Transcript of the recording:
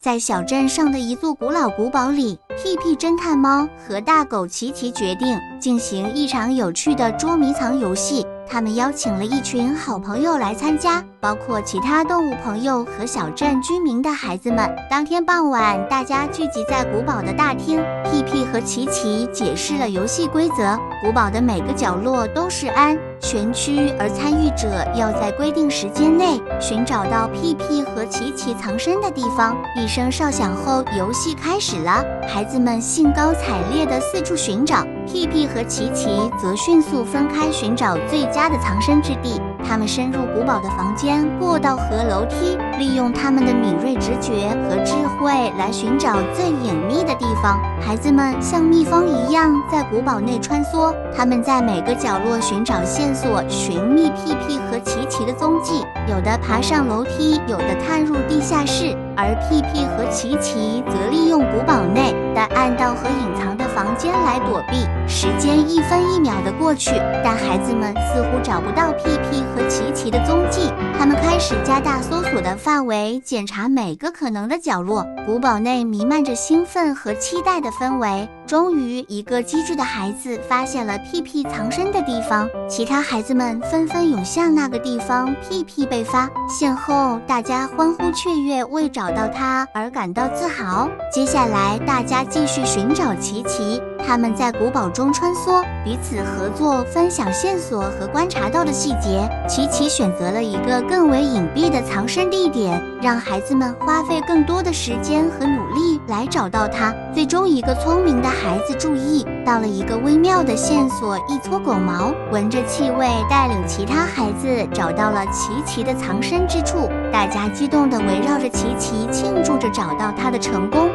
在小镇上的一座古老古堡里，屁屁侦探猫和大狗奇奇决定进行一场有趣的捉迷藏游戏。他们邀请了一群好朋友来参加，包括其他动物朋友和小镇居民的孩子们。当天傍晚，大家聚集在古堡的大厅，屁屁和奇奇解释了游戏规则。古堡的每个角落都是安全区，而参与者要在规定时间内寻找到屁屁和奇奇藏身的地方。一声哨响后，游戏开始了。孩子们兴高采烈地四处寻找，屁屁和奇奇则迅速分开寻找最佳的藏身之地。他们深入古堡的房间，过道和楼梯，利用他们的敏锐直觉和智慧来寻找最隐秘的地方。孩子们像蜜蜂一样在古堡内穿梭，他们在每个角落寻找线索，寻觅屁屁和奇奇的踪迹。有的爬上楼梯，有的探入地下室，而屁屁和奇奇则利用古堡内的暗道和隐藏的房间来躲避。时间一分一秒的过去，但孩子们似乎找不到屁屁和奇奇的踪迹。他们开始加大搜索的范围，检查每个可能的角落。古堡内弥漫着兴奋和期待的氛围。终于，一个机智的孩子发现了屁屁藏身的地方，其他孩子们纷纷涌向那个地方。屁屁被发现后，大家欢呼雀跃，为找到他而感到自豪。接下来，大家继续寻找奇奇。他们在古堡中穿梭，彼此合作，分享线索和观察到的细节。奇奇选择了一个更为隐蔽的藏身地点，让孩子们花费更多的时间和努力来找到它。最终，一个聪明的孩子注意到了一个微妙的线索，一撮狗毛，闻着气味，带领其他孩子找到了奇奇的藏身之处。大家激动地围绕着奇奇，庆祝着找到它的成功。